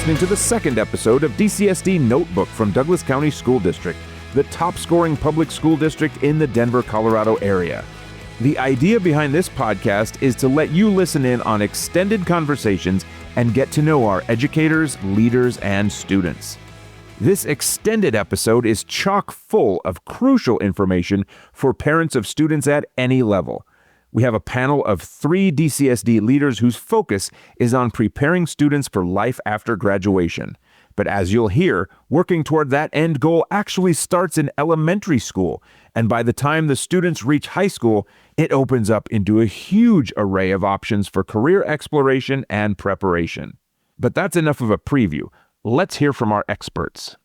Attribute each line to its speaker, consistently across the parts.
Speaker 1: listening to the second episode of DCSD Notebook from Douglas County School District, the top-scoring public school district in the Denver, Colorado area. The idea behind this podcast is to let you listen in on extended conversations and get to know our educators, leaders, and students. This extended episode is chock full of crucial information for parents of students at any level. We have a panel of 3 DCSD leaders whose focus is on preparing students for life after graduation. But as you'll hear, working toward that end goal actually starts in elementary school, and by the time the students reach high school, it opens up into a huge array of options for career exploration and preparation. But that's enough of a preview. Let's hear from our experts.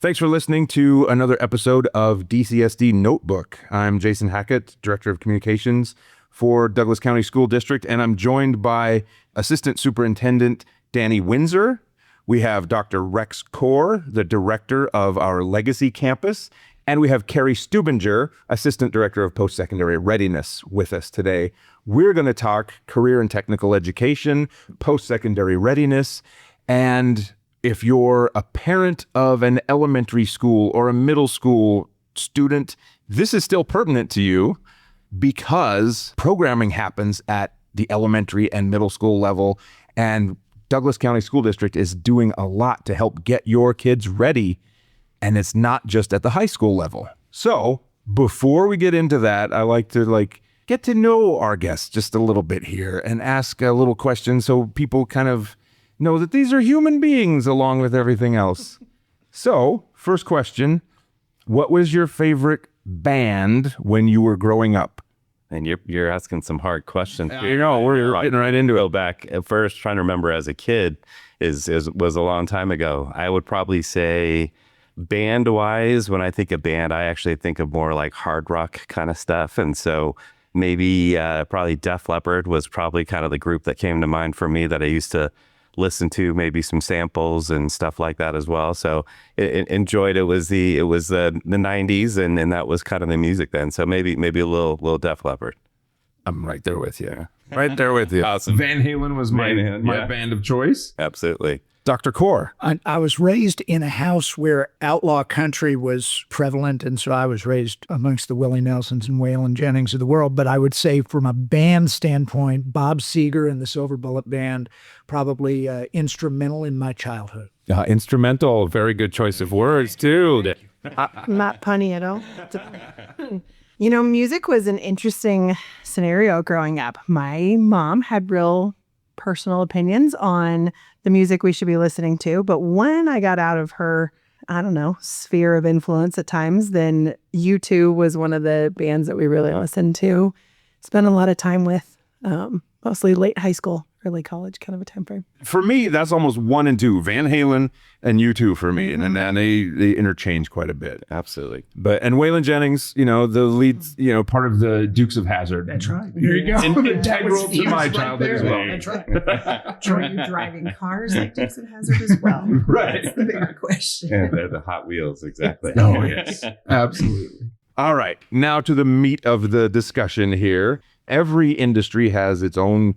Speaker 1: Thanks for listening to another episode of DCSD Notebook. I'm Jason Hackett, Director of Communications for Douglas County School District, and I'm joined by Assistant Superintendent Danny Winsor. We have Dr. Rex Corr, the Director of our Legacy Campus, and we have Keri Stuebinger, Assistant Director of Postsecondary Readiness, with us today. We're going to talk career and technical education, post-secondary readiness, and if you're a parent of an elementary school or a middle school student, this is still pertinent to you because programming happens at the elementary and middle school level, and Douglas County School District is doing a lot to help get your kids ready, and it's not just at the high school level. So before we get into that, I like to get to know our guests just a little bit here and ask a little question so people kind of know that these are human beings along with everything else. So, first question, what was your favorite band when you were growing up?
Speaker 2: And you're asking some hard questions.
Speaker 1: You know, we're getting right into it.
Speaker 2: Go back at first, trying to remember as a kid was a long time ago. I would probably say band-wise, when I think of band, I actually think of more like hard rock kind of stuff. And so maybe probably Def Leppard was probably kind of the group that came to mind for me that I used to listen to, maybe some samples and stuff like that as well. So enjoyed it. Was the 90s and that was kind of the music then. So maybe a little Def Leppard.
Speaker 1: I'm right there with you. Right there with you.
Speaker 2: Awesome.
Speaker 1: Van Halen was my band of choice.
Speaker 2: Absolutely.
Speaker 1: Dr. Corr.
Speaker 3: I was raised in a house where outlaw country was prevalent, and so I was raised amongst the Willie Nelsons and Waylon Jennings of the world. But I would say from a band standpoint, Bob Seger and the Silver Bullet Band, probably instrumental in my childhood.
Speaker 1: Instrumental, very good choice of words, too.
Speaker 4: Not punny at all. You know, music was an interesting scenario growing up. My mom had real personal opinions on the music we should be listening to. But when I got out of her, sphere of influence at times, then U2 was one of the bands that we really listened to. Spent a lot of time with, mostly late high school, early college kind of a time frame.
Speaker 1: For me, that's almost 1 and 2, Van Halen and U2 for me. And they interchange quite a bit.
Speaker 2: Absolutely.
Speaker 1: And Waylon Jennings, the lead, part of the Dukes of Hazzard.
Speaker 3: That's right. There you go.
Speaker 1: Integral to my childhood as well.
Speaker 3: That's right.
Speaker 5: Were you driving cars like Dukes of Hazzard as well?
Speaker 1: Right.
Speaker 5: That's the bigger question.
Speaker 2: Yeah, they're the Hot Wheels, exactly.
Speaker 1: Oh, yes. Absolutely. All right. Now to the meat of the discussion here. Every industry has its own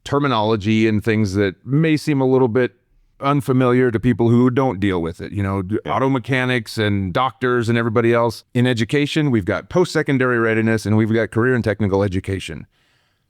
Speaker 1: terminology and things that may seem a little bit unfamiliar to people who don't deal with it. Auto mechanics and doctors and everybody else. In education, we've got post-secondary readiness and we've got career and technical education.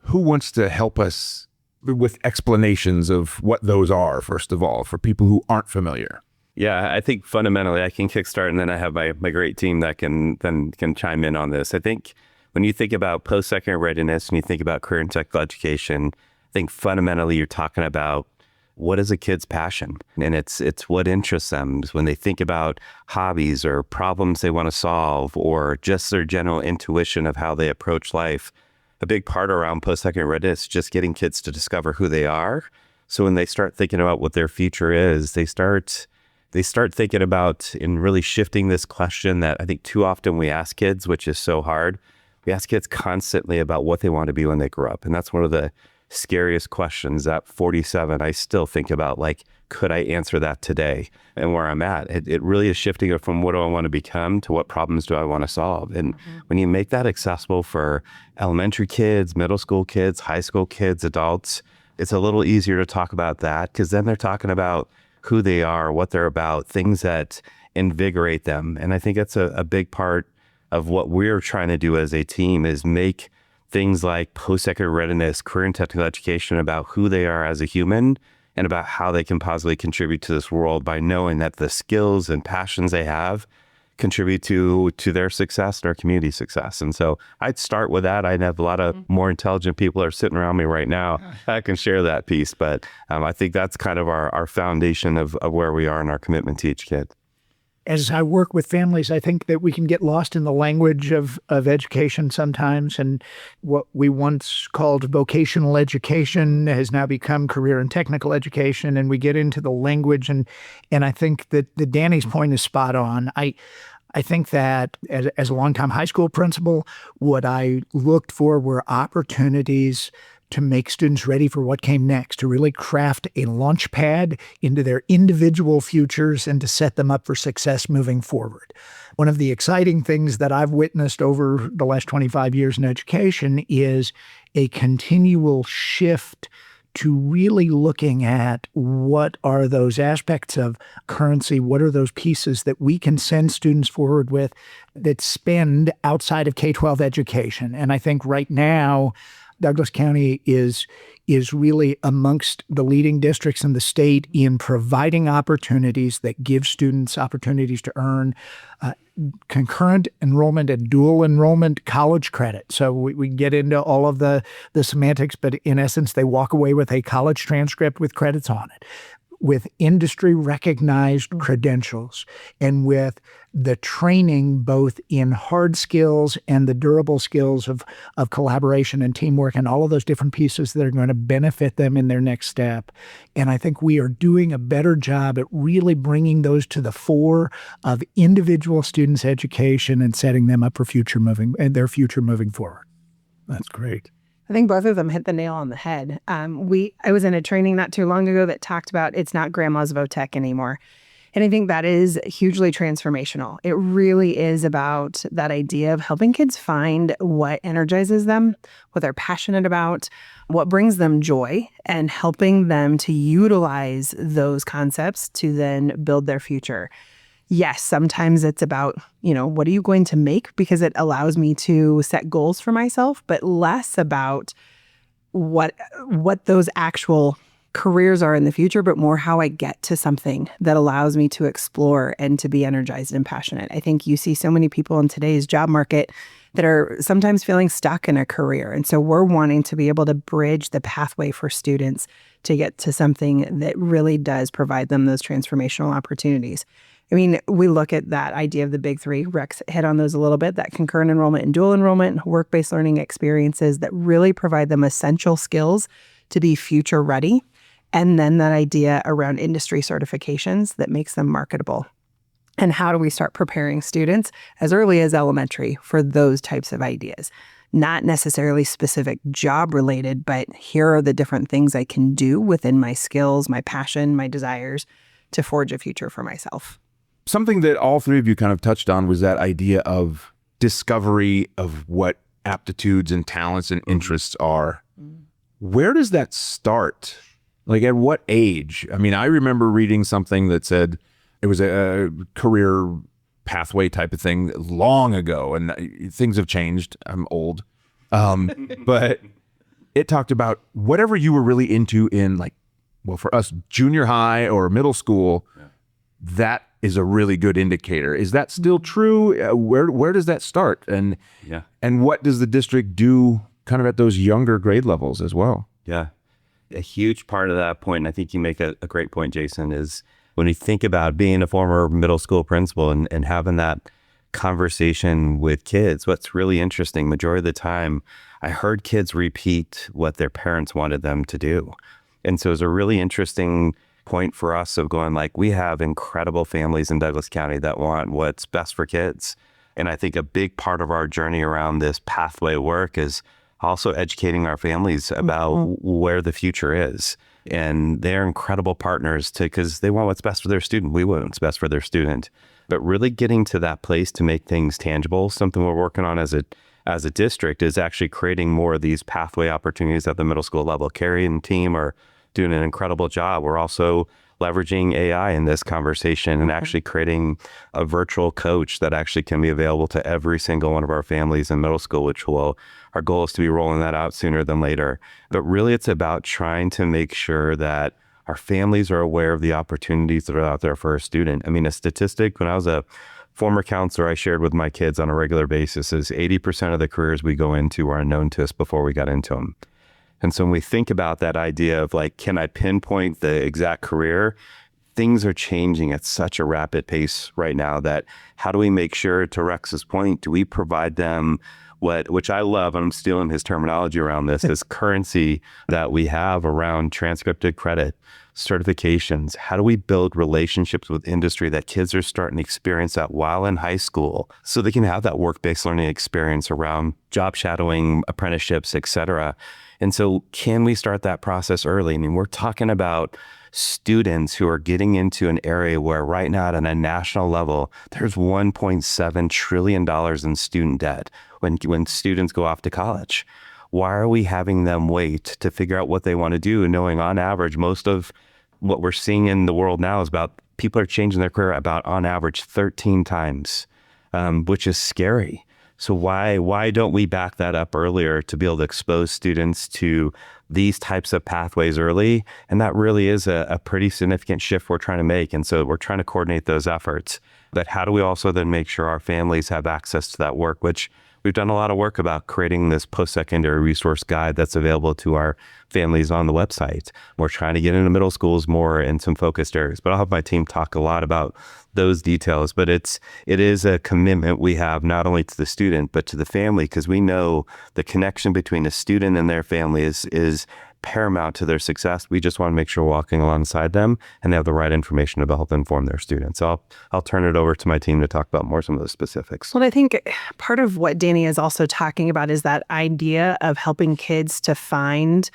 Speaker 1: Who wants to help us with explanations of what those are, first of all, for people who aren't familiar?
Speaker 2: Yeah, I think fundamentally I can kickstart and then I have my great team that can chime in on this. I think when you think about post-secondary readiness and you think about career and technical education, I think fundamentally you're talking about what is a kid's passion, and it's what interests them when they think about hobbies or problems they want to solve or just their general intuition of how they approach life. A big part around post-secondary readiness is just getting kids to discover who they are. So when they start thinking about what their future is, they start thinking about and really shifting this question that I think too often we ask kids, which is so hard. We ask kids constantly about what they want to be when they grow up, and that's one of the scariest questions at 47, I still think about like, could I answer that today and where I'm at? It really is shifting it from what do I want to become to what problems do I want to solve? And when you make that accessible for elementary kids, middle school kids, high school kids, adults, it's a little easier to talk about that because then they're talking about who they are, what they're about, things that invigorate them. And I think that's a big part of what we're trying to do as a team is make things like post-secondary readiness, career and technical education about who they are as a human and about how they can positively contribute to this world by knowing that the skills and passions they have contribute to their success and our community success. And so I'd start with that. I'd have a lot of more intelligent people that are sitting around me right now. I can share that piece, but I think that's kind of our foundation of where we are in our commitment to each kid.
Speaker 3: As I work with families, I think that we can get lost in the language of education sometimes. And what we once called vocational education has now become career and technical education. And we get into the language. And I think that Danny's point is spot on. I think that as a longtime high school principal, what I looked for were opportunities to make students ready for what came next, to really craft a launch pad into their individual futures and to set them up for success moving forward. One of the exciting things that I've witnessed over the last 25 years in education is a continual shift to really looking at what are those aspects of currency, what are those pieces that we can send students forward with that spend outside of K-12 education. And I think right now, Douglas County is really amongst the leading districts in the state in providing opportunities that give students opportunities to earn concurrent enrollment and dual enrollment college credit. So we get into all of the semantics, but in essence, they walk away with a college transcript with credits on it, with industry-recognized credentials, and with the training both in hard skills and the durable skills of collaboration and teamwork and all of those different pieces that are going to benefit them in their next step. And I think we are doing a better job at really bringing those to the fore of individual students' education and setting them up for their future moving forward.
Speaker 1: That's great.
Speaker 4: I think both of them hit the nail on the head. I was in a training not too long ago that talked about it's not grandma's VOTEC anymore. And I think that is hugely transformational. It really is about that idea of helping kids find what energizes them, what they're passionate about, what brings them joy, and helping them to utilize those concepts to then build their future. Yes, sometimes it's about, what are you going to make? Because it allows me to set goals for myself, but less about what those actual careers are in the future, but more how I get to something that allows me to explore and to be energized and passionate. I think you see so many people in today's job market that are sometimes feeling stuck in a career. And so we're wanting to be able to bridge the pathway for students to get to something that really does provide them those transformational opportunities. I mean, we look at that idea of the big three. Rex hit on those a little bit, that concurrent enrollment and dual enrollment, work-based learning experiences that really provide them essential skills to be future ready. And then that idea around industry certifications that makes them marketable. And how do we start preparing students as early as elementary for those types of ideas? Not necessarily specific job related, but here are the different things I can do within my skills, my passion, my desires to forge a future for myself.
Speaker 1: Something that all three of you kind of touched on was that idea of discovery of what aptitudes and talents and interests are. Where does that start? Like at what age? I mean, I remember reading something that said it was a career pathway type of thing long ago, and things have changed. I'm old. But it talked about whatever you were really into in for us, junior high or middle school, that is a really good indicator. Is that still true? Where does that start? And what does the district do kind of at those younger grade levels as well?
Speaker 2: Yeah. A huge part of that point, and I think you make a great point, Jason, is when you think about being a former middle school principal and having that conversation with kids, what's really interesting, majority of the time, I heard kids repeat what their parents wanted them to do. And so it's a really interesting point for us of going we have incredible families in Douglas County that want what's best for kids. And I think a big part of our journey around this pathway work is also educating our families about where the future is. And they're incredible partners because they want what's best for their student. We want what's best for their student. But really getting to that place to make things tangible, something we're working on as a district, is actually creating more of these pathway opportunities at the middle school level. Keri and team are doing an incredible job. We're also leveraging AI in this conversation and actually creating a virtual coach that actually can be available to every single one of our families in middle school, which our goal is to be rolling that out sooner than later. But really, it's about trying to make sure that our families are aware of the opportunities that are out there for a student. I mean, a statistic, when I was a former counselor, I shared with my kids on a regular basis, is 80% of the careers we go into are unknown to us before we got into them. And so when we think about that idea of like, can I pinpoint the exact career? Things are changing at such a rapid pace right now that how do we make sure, to Rex's point, do we provide them which I love, and I'm stealing his terminology around this, is currency that we have around transcripted credit, certifications. How do we build relationships with industry that kids are starting to experience that while in high school so they can have that work-based learning experience around job shadowing, apprenticeships, et cetera. And so can we start that process early? I mean, we're talking about students who are getting into an area where right now at a national level, there's $1.7 trillion in student debt when students go off to college. Why are we having them wait to figure out what they want to do, knowing on average, most of what we're seeing in the world now is about people are changing their career about on average 13 times, which is scary. So why don't we back that up earlier to be able to expose students to these types of pathways early? And that really is a pretty significant shift we're trying to make. And so we're trying to coordinate those efforts. But how do we also then make sure our families have access to that work, which we've done a lot of work about creating this post-secondary resource guide that's available to our families on the website. We're trying to get into middle schools more in some focused areas, but I'll have my team talk a lot about those details. But it is a commitment we have not only to the student, but to the family, because we know the connection between a student and their family is paramount to their success. We just want to make sure we're walking alongside them and they have the right information to help inform their students. So I'll turn it over to my team to talk about more some of those specifics.
Speaker 4: Well, I think part of what Danny is also talking about is that idea of helping kids to find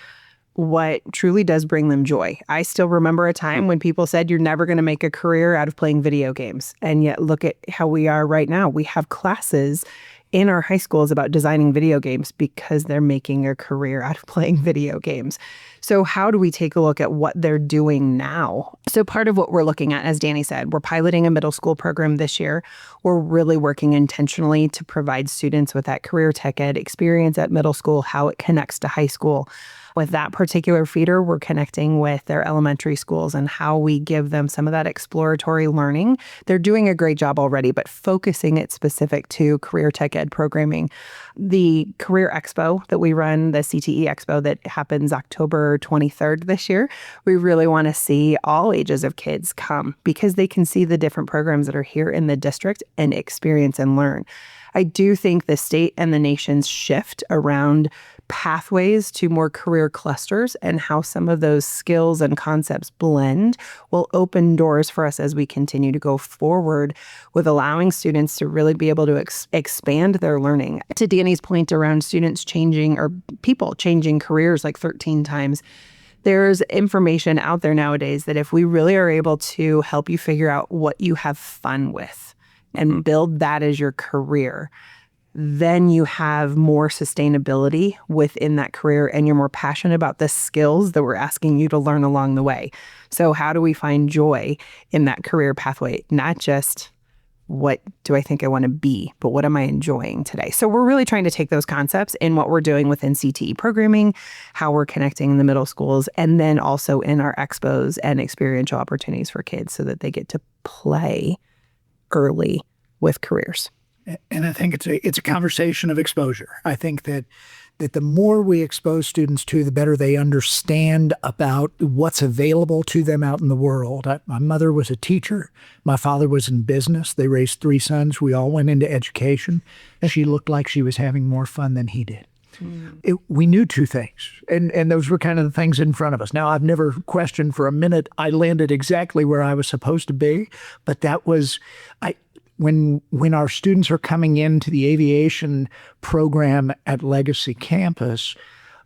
Speaker 4: what truly does bring them joy. I still remember a time when people said you're never going to make a career out of playing video games. And yet look at how we are right now. We have classes in our high schools about designing video games because they're making a career out of playing video games. So how do we take a look at what they're doing now? So part of what we're looking at, as Danny said, we're piloting a middle school program this year. We're really working intentionally to provide students with that career tech ed experience at middle school, how it connects to high school. With that particular feeder, we're connecting with their elementary schools and how we give them some of that exploratory learning. They're doing a great job already, but focusing it specific to career tech ed programming. The Career Expo that we run, the CTE Expo that happens October 23rd this year, we really want to see all ages of kids come because they can see the different programs that are here in the district and experience and learn. I do think the state and the nation's shift around pathways to more career clusters and how some of those skills and concepts blend will open doors for us as we continue to go forward with allowing students to really be able to expand their learning. To Danny's point around students changing or people changing careers like 13 times, there's information out there nowadays that if we really are able to help you figure out what you have fun with and build that as your career, then you have more sustainability within that career and you're more passionate about the skills that we're asking you to learn along the way. So how do we find joy in that career pathway? Not just what do I think I want to be, but what am I enjoying today? So we're really trying to take those concepts in what we're doing within CTE programming, how we're connecting the middle schools, and then also in our expos and experiential opportunities for kids so that they get to play early with careers.
Speaker 3: And I think it's a conversation of exposure. I think that the more we expose students to, the better they understand about what's available to them out in the world. My mother was a teacher. My father was in business. They raised 3 sons. We all went into education. And she looked like she was having more fun than he did. We knew 2 things, and those were kind of the things in front of us. Now, I've never questioned for a minute I landed exactly where I was supposed to be, but that was when our students are coming into the aviation program at Legacy Campus,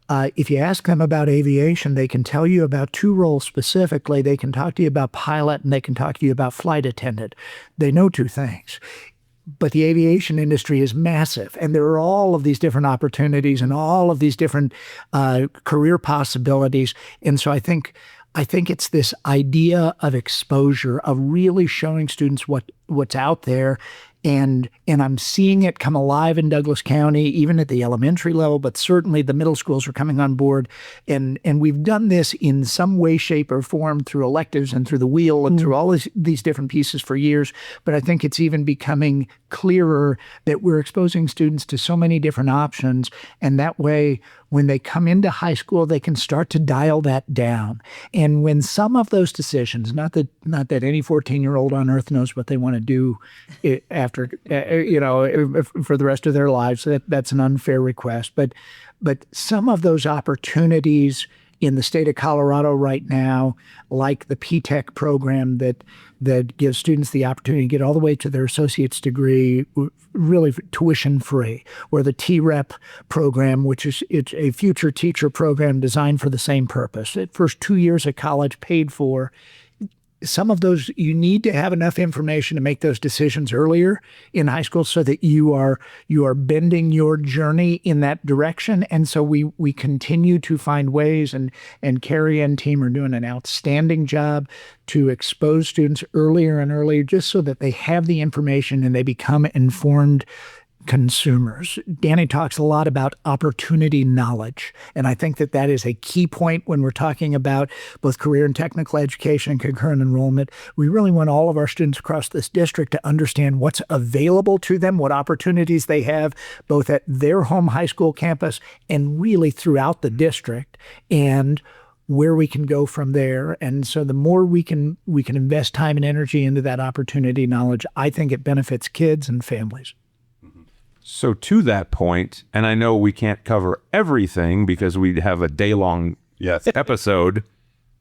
Speaker 3: if you ask them about aviation, they can tell you about two roles specifically. They can talk to you about pilot and they can talk to you about flight attendant. They know two things. But the aviation industry is massive, and there are all of these different opportunities and all of these different career possibilities. And so I think it's this idea of exposure, of really showing students what's out there. And I'm seeing it come alive in Douglas County, even at the elementary level, but certainly the middle schools are coming on board. And we've done this in some way, shape, or form through electives and through the wheel and through all these different pieces for years. But I think it's even becoming clearer that we're exposing students to so many different options. And that way, when they come into high school, they can start to dial that down. And when some of those decisions, not that any 14-year-old on earth knows what they want to do after, for the rest of their lives, that's an unfair request. But some of those opportunities in the state of Colorado right now, like the P-TECH program that gives students the opportunity to get all the way to their associate's degree, really tuition free, or the T-REP program, which is it's a future teacher program designed for the same purpose. At first 2 years of college paid for. Some of those, you need to have enough information to make those decisions earlier in high school so that you are bending your journey in that direction. And so we continue to find ways, and Keri and team are doing an outstanding job to expose students earlier and earlier, just so that they have the information and they become informed consumers. Danny talks a lot about opportunity knowledge, and I think that is a key point when we're talking about both career and technical education and concurrent enrollment. We really want all of our students across this district to understand what's available to them, what opportunities they have, both at their home high school campus and really throughout the district, and where we can go from there. And so the more we can invest time and energy into that opportunity knowledge, I think it benefits kids and families.
Speaker 1: So to that point, and I know we can't cover everything because we'd have a day-long episode,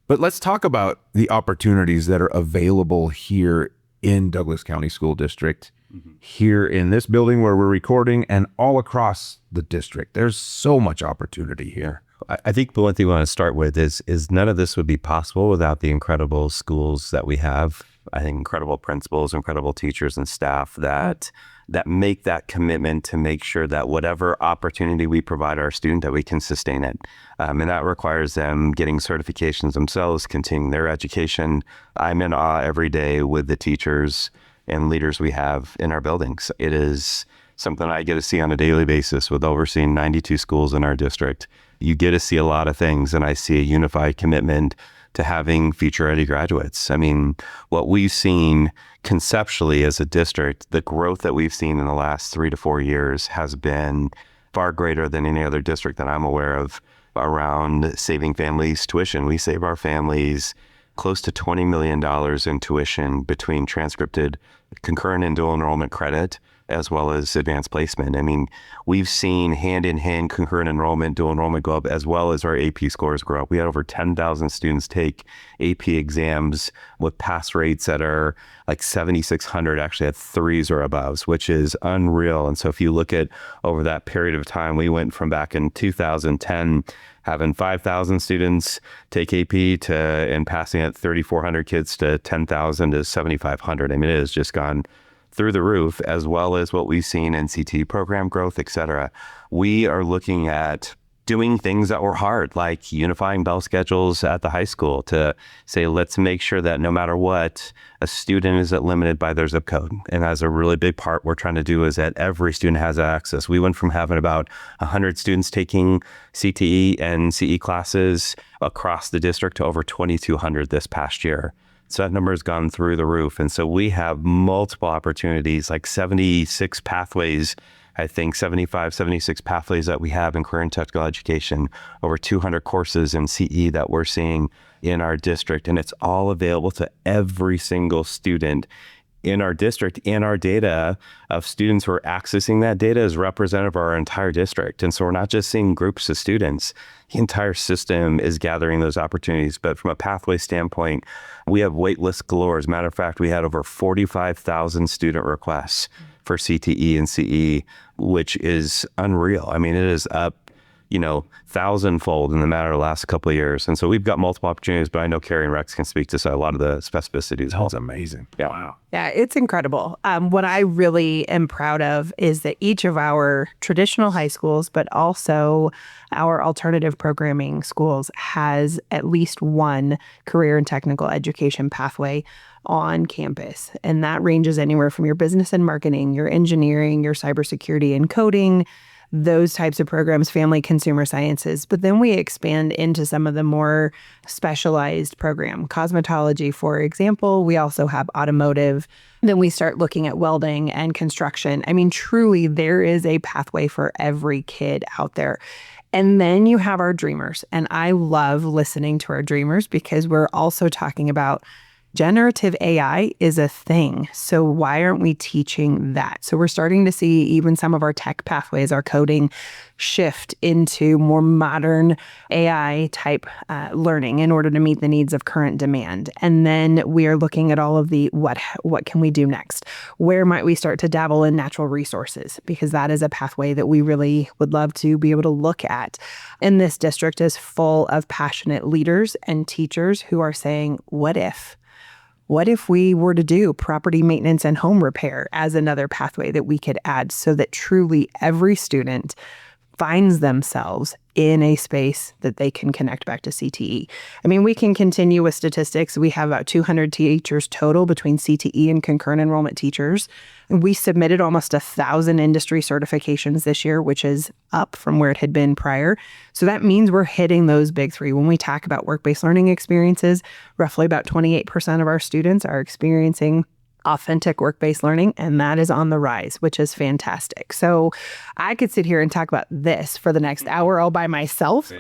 Speaker 1: but let's talk about the opportunities that are available here in Douglas County School District, here in this building where we're recording, and all across the district. There's so much opportunity here.
Speaker 2: I think the one thing we want to start with is none of this would be possible without the incredible schools that we have. I think incredible principals, incredible teachers and staff that make that commitment to make sure that whatever opportunity we provide our student, that we can sustain it. And that requires them getting certifications themselves, continuing their education. I'm in awe every day with the teachers and leaders we have in our buildings. It is something I get to see on a daily basis with overseeing 92 schools in our district. You get to see a lot of things, and I see a unified commitment to having future-ready graduates. I mean, what we've seen conceptually as a district, the growth that we've seen in the last 3 to 4 years has been far greater than any other district that I'm aware of around saving families tuition. We save our families close to $20 million in tuition between transcripted, concurrent and dual enrollment credit, as well as advanced placement. I mean, we've seen hand-in-hand concurrent enrollment, dual enrollment go up, as well as our AP scores grow up. We had over 10,000 students take AP exams with pass rates that are like 7,600 actually at 3s or above, which is unreal. And so if you look at over that period of time, we went from back in 2010 having 5,000 students take AP to, and passing at 3,400 kids to 10,000 to 7,500. I mean, it has just gone through the roof, as well as what we've seen in CT program growth, et cetera. We are looking at doing things that were hard, like unifying bell schedules at the high school to say, let's make sure that no matter what, a student isn't limited by their zip code. And as a really big part we're trying to do is that every student has access. We went from having about 100 students taking CTE and CE classes across the district to over 2,200 this past year. So that number has gone through the roof. And so we have multiple opportunities, like 76 pathways, I think 75, 76 pathways that we have in career and technical education, over 200 courses in CE that we're seeing in our district. And it's all available to every single student in our district, and our data of students who are accessing that data is representative of our entire district. And so we're not just seeing groups of students. The entire system is gathering those opportunities. But from a pathway standpoint, we have wait lists galore. As a matter of fact, we had over 45,000 student requests for CTE and CE, which is unreal. I mean, it is up, 1,000-fold in the matter of the last couple of years. And so we've got multiple opportunities, but I know Keri and Rex can speak to a lot of the specificities.
Speaker 1: That's amazing.
Speaker 2: Yeah.
Speaker 1: Wow.
Speaker 4: Yeah, it's incredible. What I really am proud of is that each of our traditional high schools, but also our alternative programming schools, has at least one career and technical education pathway on campus. And that ranges anywhere from your business and marketing, your engineering, your cybersecurity and coding, those types of programs, family consumer sciences. But then we expand into some of the more specialized program, cosmetology, for example. We also have automotive. Then we start looking at welding and construction. I mean, truly, there is a pathway for every kid out there. And then you have our dreamers. And I love listening to our dreamers because we're also talking about generative AI is a thing. So why aren't we teaching that? So we're starting to see even some of our tech pathways, our coding, shift into more modern AI type learning in order to meet the needs of current demand. And then we are looking at all of the what can we do next? Where might we start to dabble in natural resources? Because that is a pathway that we really would love to be able to look at. And this district is full of passionate leaders and teachers who are saying, what if? What if we were to do property maintenance and home repair as another pathway that we could add so that truly every student finds themselves in a space that they can connect back to CTE? I mean, we can continue with statistics. We have about 200 teachers total between CTE and concurrent enrollment teachers. We submitted almost 1,000 industry certifications this year, which is up from where it had been prior. So that means we're hitting those big three. When we talk about work-based learning experiences, roughly about 28% of our students are experiencing authentic work-based learning, and that is on the rise, which is fantastic. So I could sit here and talk about this for the next hour all by myself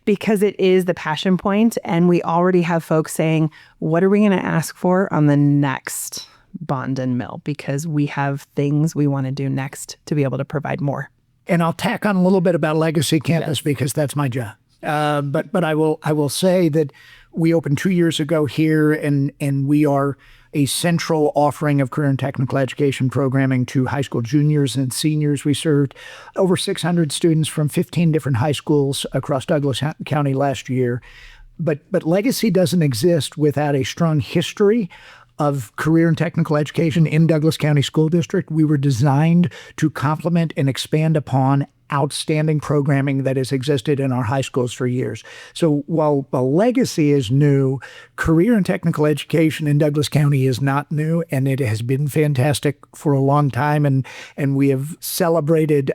Speaker 4: because it is the passion point, and we already have folks saying, what are we going to ask for on the next bond and mill? Because we have things we want to do next to be able to provide more.
Speaker 3: And I'll tack on a little bit about Legacy Campus because that's my job. But I will say that we opened 2 years ago here, and we are a central offering of career and technical education programming to high school juniors and seniors. We served over 600 students from 15 different high schools across Douglas County last year. But Legacy doesn't exist without a strong history of career and technical education in Douglas County School District. We were designed to complement and expand upon outstanding programming that has existed in our high schools for years. So while Legacy is new, career and technical education in Douglas County is not new, and it has been fantastic for a long time. And we have celebrated,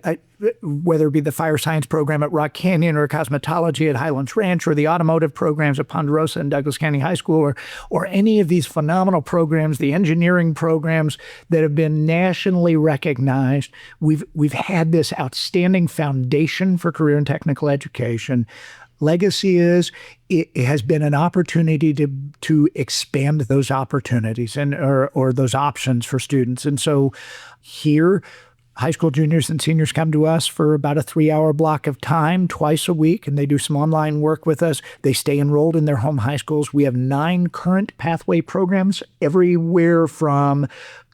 Speaker 3: whether it be the fire science program at Rock Canyon or cosmetology at Highlands Ranch or the automotive programs at Ponderosa and Douglas County High School or any of these phenomenal programs, the engineering programs that have been nationally recognized. We've had this outstanding foundation for career and technical education. Legacy it has been an opportunity to expand those opportunities or those options for students. And so here, high school juniors and seniors come to us for about a 3-hour block of time twice a week, and they do some online work with us. They stay enrolled in their home high schools. We have 9 current pathway programs, everywhere from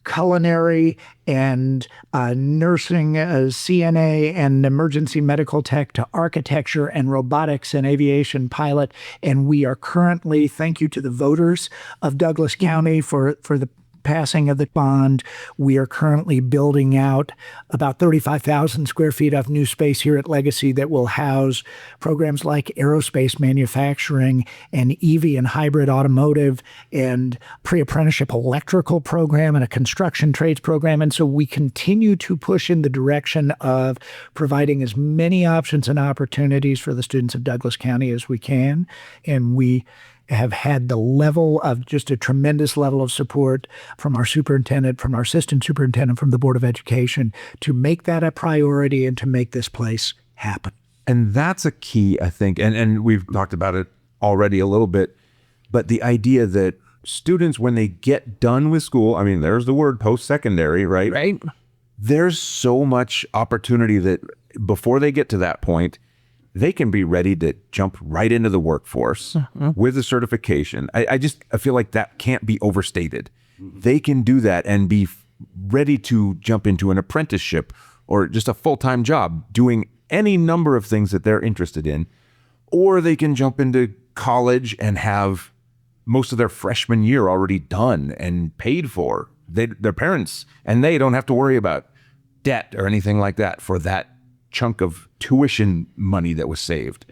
Speaker 3: culinary and nursing, CNA and emergency medical tech to architecture and robotics and aviation pilot. And we are currently, thank you to the voters of Douglas County for the passing of the bond. We are currently building out about 35,000 square feet of new space here at Legacy that will house programs like aerospace manufacturing and EV and hybrid automotive and pre-apprenticeship electrical program and a construction trades program. And so we continue to push in the direction of providing as many options and opportunities for the students of Douglas County as we can. And we have had the level of just a tremendous level of support from our superintendent, from our assistant superintendent, from the Board of Education to make that a priority and to make this place happen.
Speaker 1: And that's a key, I think, and we've talked about it already a little bit, but the idea that students, when they get done with school, I mean, there's the word post-secondary, right?
Speaker 3: Right.
Speaker 1: There's so much opportunity that before they get to that point, they can be ready to jump right into the workforce with a certification. I feel like that can't be overstated. They can do that and be ready to jump into an apprenticeship or just a full-time job doing any number of things that they're interested in. Or they can jump into college and have most of their freshman year already done and paid for. Their parents and they don't have to worry about debt or anything like that for that chunk of tuition money that was saved.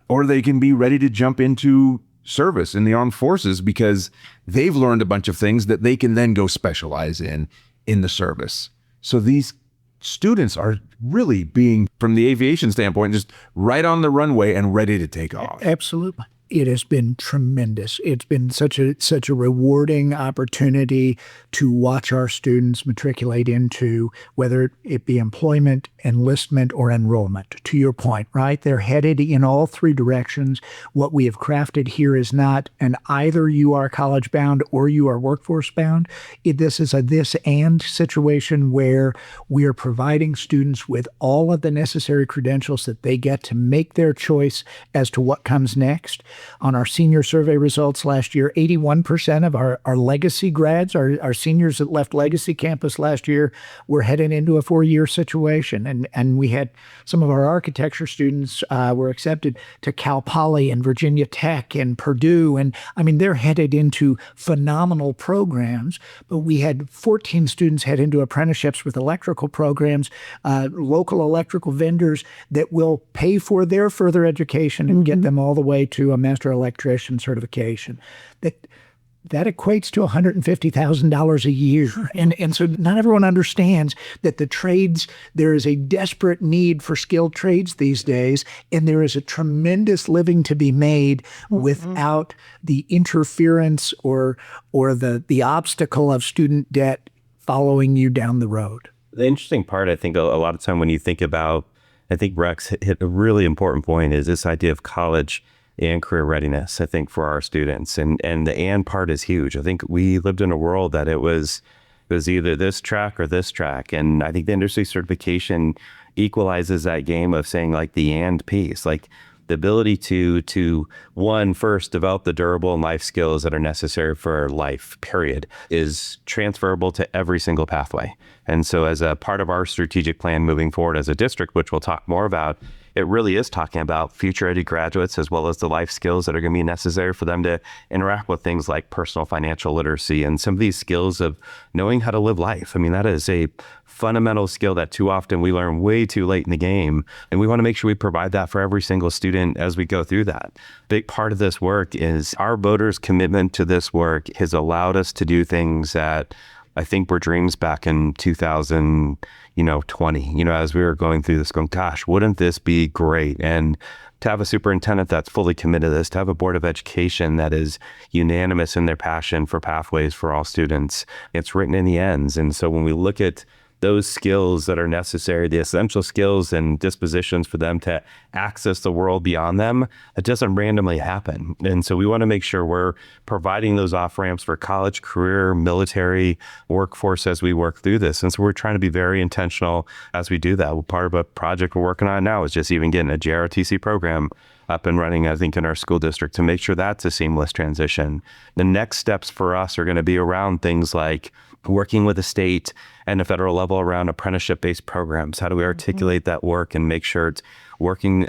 Speaker 1: Or they can be ready to jump into service in the armed forces because they've learned a bunch of things that they can then go specialize in the service. So these students are really being, from the aviation standpoint, just right on the runway and ready to take off.
Speaker 3: Absolutely. It has been tremendous. It's been such a rewarding opportunity to watch our students matriculate into, whether it be employment, enlistment, or enrollment. To your point, right? They're headed in all three directions. What we have crafted here is not an either you are college bound or you are workforce bound. This is a this and situation where we are providing students with all of the necessary credentials that they get to make their choice as to what comes next. On our senior survey results last year, 81% of our legacy grads, our seniors that left legacy campus last year, were heading into a 4-year situation. And we had some of our architecture students were accepted to Cal Poly and Virginia Tech and Purdue. And I mean, they're headed into phenomenal programs. But we had 14 students head into apprenticeships with electrical programs, local electrical vendors that will pay for their further education and get them all the way to a master electrician certification. That equates to $150,000 a year. And so not everyone understands that the trades, there is a desperate need for skilled trades these days, and there is a tremendous living to be made without the interference or the obstacle of student debt following you down the road.
Speaker 2: The interesting part, I think, a lot of time when you think about, I think Rex hit a really important point, is this idea of college and career readiness, I think, for our students. And the and part is huge. I think we lived in a world that it was either this track or this track. And I think the industry certification equalizes that game of saying, like, the and piece, like the ability to one, first develop the durable and life skills that are necessary for life, period, is transferable to every single pathway. And so as a part of our strategic plan moving forward as a district, which we'll talk more about, it really is talking about future ready graduates as well as the life skills that are going to be necessary for them to interact with things like personal financial literacy and some of these skills of knowing how to live life. I mean, that is a fundamental skill that too often we learn way too late in the game. And we want to make sure we provide that for every single student as we go through that. Big part of this work is our voters' commitment to this work has allowed us to do things that I think were dreams back in 2020, as we were going through this, going, gosh, wouldn't this be great? And to have a superintendent that's fully committed to this, to have a board of education that is unanimous in their passion for pathways for all students, it's written in the ends. And so when we look at those skills that are necessary, the essential skills and dispositions for them to access the world beyond them, it doesn't randomly happen. And so we want to make sure we're providing those off-ramps for college, career, military, workforce as we work through this. And so we're trying to be very intentional as we do that. Part of a project we're working on now is just even getting a JROTC program up and running, I think, in our school district to make sure that's a seamless transition. The next steps for us are going to be around things like working with the state and the federal level around apprenticeship-based programs. How do we articulate that work and make sure it's working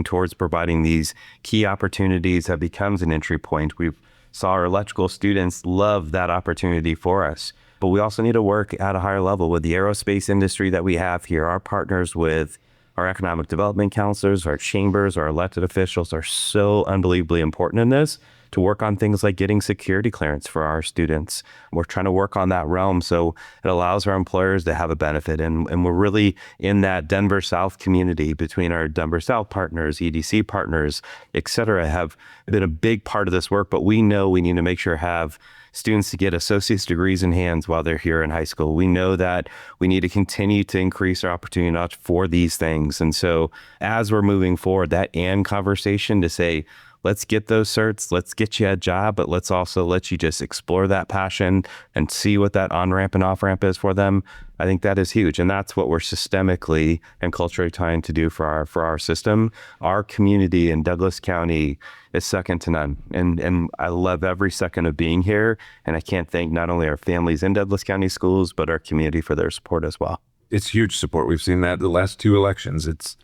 Speaker 2: towards providing these key opportunities that becomes an entry point? We saw our electrical students love that opportunity for us, but we also need to work at a higher level with the aerospace industry that we have here. Our partners with our economic development counselors, our chambers, our elected officials are so unbelievably important in this, to work on things like getting security clearance for our students. We're trying to work on that realm so it allows our employers to have a benefit. And we're really in that Denver South community between our Denver South partners, EDC partners, et cetera, have been a big part of this work. But we know we need to make sure have students to get associate's degrees in hands while they're here in high school. We know that we need to continue to increase our opportunity notch for these things. And so as we're moving forward, that and conversation to say, let's get those certs, let's get you a job, but let's also let you just explore that passion and see what that on-ramp and off-ramp is for them. I think that is huge. And that's what we're systemically and culturally trying to do for our system. Our community in Douglas County is second to none. And I love every second of being here. And I can't thank not only our families in Douglas County schools, but our community for their support as well.
Speaker 1: It's huge support. We've seen that the last 2 elections. It's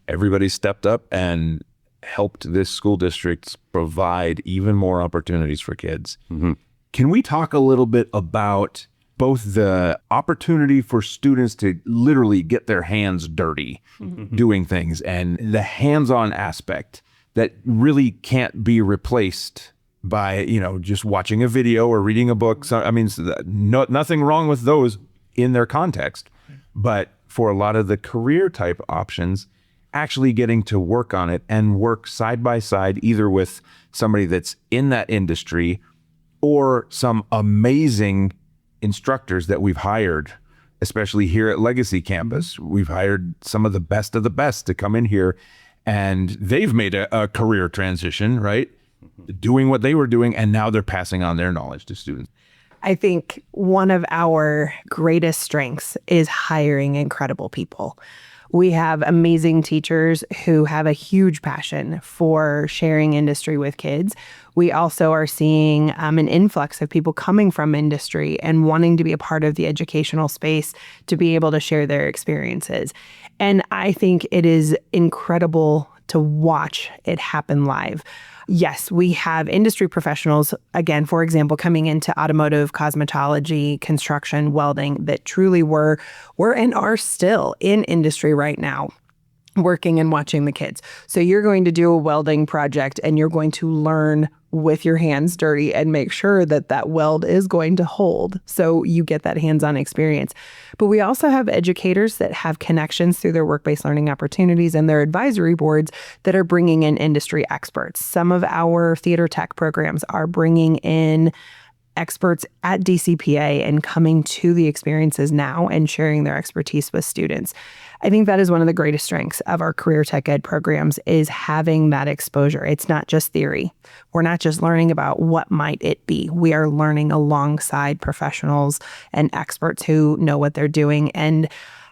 Speaker 1: everybody stepped up and helped this school district provide even more opportunities for kids.
Speaker 2: Mm-hmm.
Speaker 1: Can we talk a little bit about both the opportunity for students to literally get their hands dirty doing things and the hands-on aspect that really can't be replaced by, just watching a video or reading a book? So, I mean, nothing wrong with those in their context, but for a lot of the career type options, actually getting to work on it and work side by side, either with somebody that's in that industry or some amazing instructors that we've hired, especially here at Legacy Campus. We've hired some of the best to come in here, and they've made a career transition, right? Doing what they were doing, and now they're passing on their knowledge to students.
Speaker 4: I think one of our greatest strengths is hiring incredible people. We have amazing teachers who have a huge passion for sharing industry with kids. We also are seeing an influx of people coming from industry and wanting to be a part of the educational space to be able to share their experiences. And I think it is incredible to watch it happen live. Yes, we have industry professionals, again, for example, coming into automotive, cosmetology, construction, welding, that truly were and are still in industry right now, working and watching the kids. So you're going to do a welding project and you're going to learn with your hands dirty and make sure that that weld is going to hold. So you get that hands-on experience. But we also have educators that have connections through their work-based learning opportunities and their advisory boards that are bringing in industry experts. Some of our theater tech programs are bringing in experts at DCPA and coming to the experiences now and sharing their expertise with students. I think that is one of the greatest strengths of our career tech ed programs, is having that exposure. It's not just theory. We're not just learning about what might it be. We are learning alongside professionals and experts who know what they're doing. And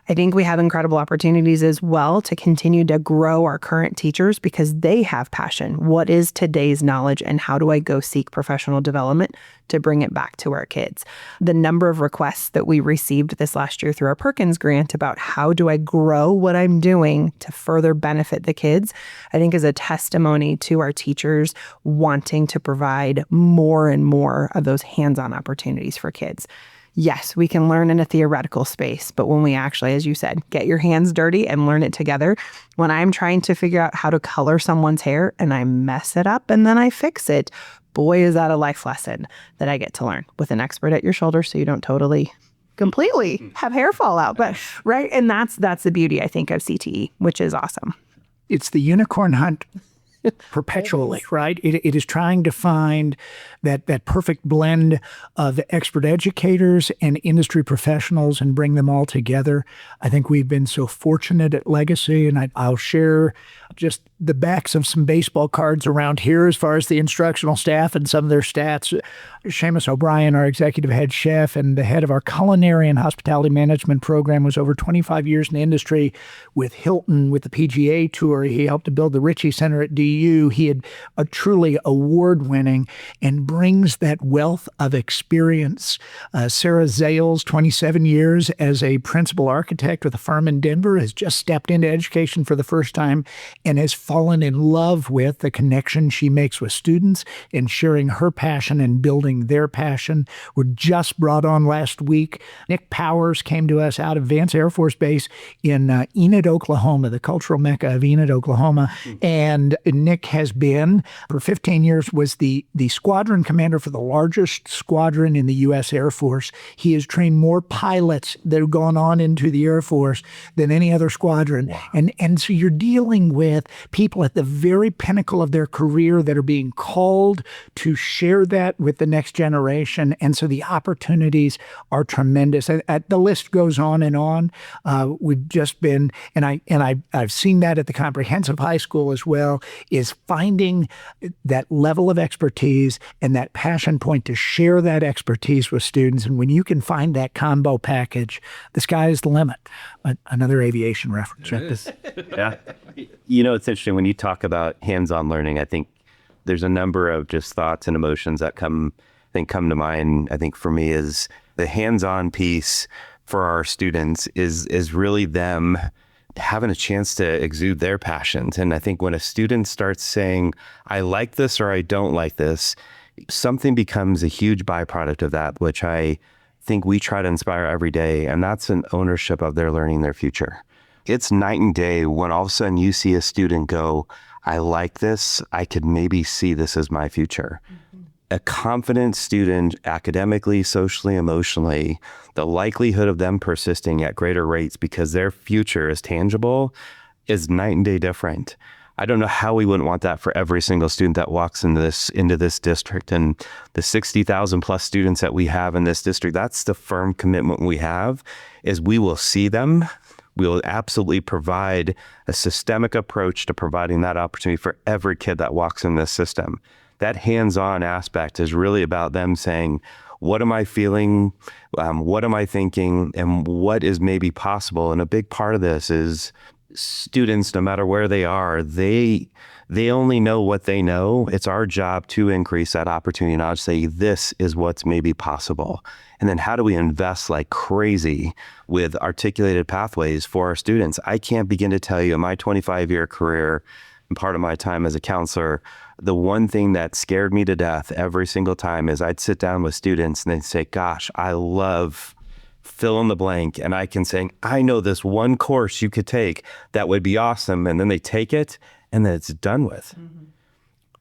Speaker 4: I think we have incredible opportunities as well to continue to grow our current teachers because they have passion. What is today's knowledge and how do I go seek professional development to bring it back to our kids? The number of requests that we received this last year through our Perkins grant about how do I grow what I'm doing to further benefit the kids, I think is a testimony to our teachers wanting to provide more and more of those hands-on opportunities for kids. Yes, we can learn in a theoretical space, but when we actually, as you said, get your hands dirty and learn it together, when I'm trying to figure out how to color someone's hair and I mess it up and then I fix it, boy, is that a life lesson that I get to learn with an expert at your shoulder so you don't completely have hair fall out. But right. And that's the beauty, I think, of CTE, which is awesome.
Speaker 3: It's the unicorn hunt perpetually, right? It is trying to find that perfect blend of expert educators and industry professionals and bring them all together. I think we've been so fortunate at Legacy, and I'll share just the backs of some baseball cards around here as far as the instructional staff and some of their stats. Seamus O'Brien, our executive head chef and the head of our culinary and hospitality management program, was over 25 years in the industry with Hilton, with the PGA Tour. He helped to build the Ritchie Center at DU. He had a truly award-winning and brings that wealth of experience. Sarah Zales, 27 years as a principal architect with a firm in Denver, has just stepped into education for the first time and has fallen in love with the connection she makes with students and sharing her passion and building their passion. We're just brought on last week. Nick Powers came to us out of Vance Air Force Base in Enid, Oklahoma, the cultural mecca of Enid, Oklahoma. And Nick has been, for 15 years, was the squadron commander for the largest squadron in the U.S. Air Force. He has trained more pilots that have gone on into the Air Force than any other squadron. Wow. And so you're dealing with people at the very pinnacle of their career that are being called to share that with the next generation. And so the opportunities are tremendous. The list goes on and on. We've just been, and I've seen that at the comprehensive high school as well. is finding that level of expertise and that passion point to share that expertise with students. And when you can find that combo package, the sky is the limit. Another aviation reference.
Speaker 2: Yeah. You know, it's interesting when you talk about hands-on learning. I think there's a number of just thoughts and emotions that come to mind. I think for me is the hands-on piece for our students is really them having a chance to exude their passions. And I think when a student starts saying, I like this or I don't like this, something becomes a huge byproduct of that, which I think we try to inspire every day. And that's an ownership of their learning their future. It's night and day when all of a sudden you see a student go, I like this. I could maybe see this as my future. A confident student academically, socially, emotionally, the likelihood of them persisting at greater rates because their future is tangible is night and day different. I don't know how we wouldn't want that for every single student that walks into this district, and the 60,000 plus students that we have in this district. That's the firm commitment we have, is we will see them. We will absolutely provide a systemic approach to providing that opportunity for every kid that walks in this system. That hands-on aspect is really about them saying, what am I feeling? What am I thinking? And what is maybe possible? And a big part of this is students, no matter where they are, they only know what they know. It's our job to increase that opportunity knowledge, say, this is what's maybe possible. And then how do we invest like crazy with articulated pathways for our students? I can't begin to tell you in my 25-year career and part of my time as a counselor, the one thing that scared me to death every single time is I'd sit down with students and they'd say, gosh, I love fill in the blank. And I can say, I know this one course you could take that would be awesome. And then they take it and then it's done with. Mm-hmm.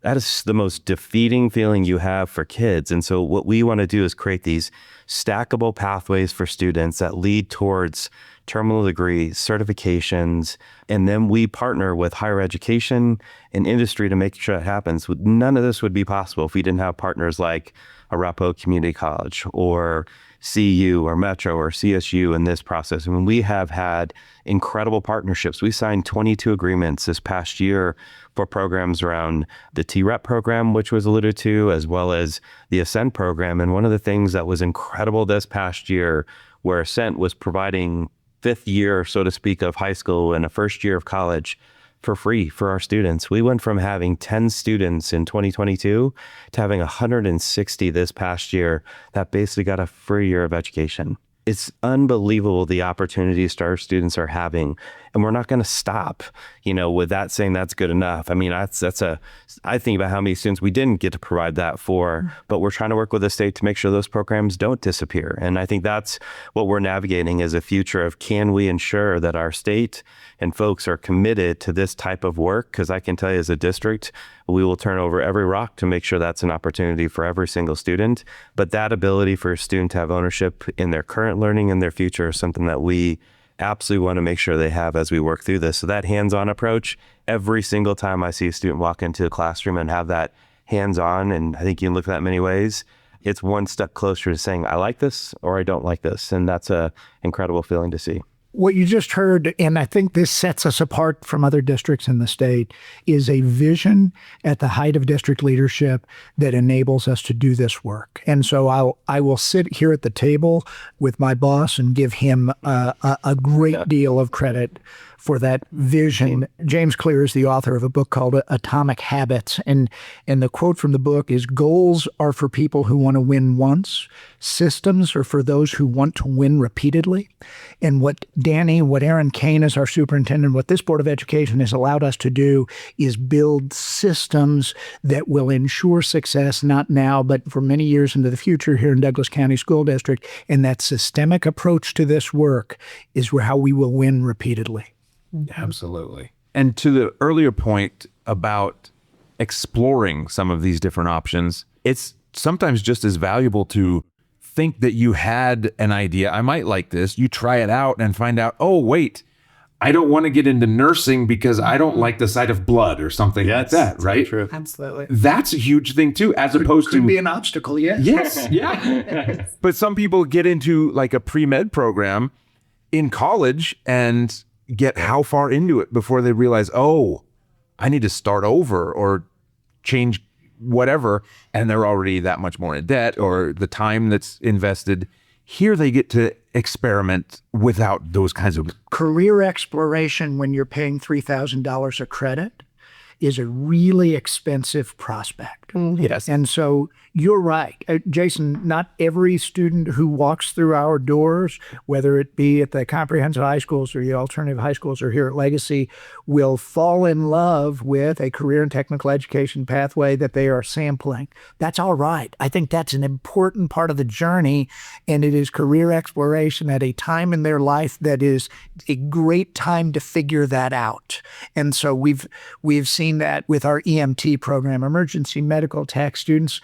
Speaker 2: That is the most defeating feeling you have for kids. And so what we want to do is create these stackable pathways for students that lead towards terminal degree certifications. And then we partner with higher education and industry to make sure it happens. None of this would be possible if we didn't have partners like Arapahoe Community College or CU or Metro or CSU in this process. And we have had incredible partnerships. We signed 22 agreements this past year for programs around the TREP program, which was alluded to, as well as the Ascent program. And one of the things that was incredible this past year, where Ascent was providing fifth year, so to speak, of high school and a first year of college for free for our students. We went from having 10 students in 2022 to having 160 this past year that basically got a free year of education. It's unbelievable the opportunities our students are having, and we're not going to stop, with that saying that's good enough. I mean, I think about how many students we didn't get to provide that for, but we're trying to work with the state to make sure those programs don't disappear. And I think that's what we're navigating as a future of, can we ensure that our state and folks are committed to this type of work? Because I can tell you as a district, we will turn over every rock to make sure that's an opportunity for every single student. But that ability for a student to have ownership in their current learning and their future is something that we absolutely want to make sure they have as we work through this. So that hands-on approach, every single time I see a student walk into a classroom and have that hands-on, and I think you can look at that many ways, it's one step closer to saying, I like this or I don't like this. And that's an incredible feeling to see.
Speaker 3: What you just heard, and I think this sets us apart from other districts in the state, is a vision at the height of district leadership that enables us to do this work. And so I will sit here at the table with my boss and give him a great deal of credit for that vision. James Clear is the author of a book called Atomic Habits. And the quote from the book is, goals are for people who want to win once. Systems are for those who want to win repeatedly. And what Aaron Kane as our superintendent, what this Board of Education has allowed us to do is build systems that will ensure success, not now, but for many years into the future here in Douglas County School District. And that systemic approach to this work is how we will win repeatedly.
Speaker 1: Absolutely. And to the earlier point about exploring some of these different options, it's sometimes just as valuable to think that you had an idea. I might like this. You try it out and find out, oh, wait, I don't want to get into nursing because I don't like the sight of blood or something like that, right?
Speaker 2: True.
Speaker 4: Absolutely.
Speaker 1: That's a huge thing too, as opposed to...
Speaker 3: Could be an obstacle, yes.
Speaker 1: Yes, yeah. But some people get into like a pre-med program in college and get how far into it before they realize, oh, I need to start over or change whatever, and they're already that much more in debt, or the time that's invested. Here they get to experiment without those kinds of...
Speaker 3: Career exploration when you're paying $3,000 a credit is a really expensive prospect.
Speaker 1: Yes.
Speaker 3: And so you're right. Jason, not every student who walks through our doors, whether it be at the comprehensive high schools or the alternative high schools or here at Legacy, will fall in love with a career and technical education pathway that they are sampling. That's all right. I think that's an important part of the journey, and it is career exploration at a time in their life that is a great time to figure that out. And so we've seen that with our EMT program, emergency medical tech students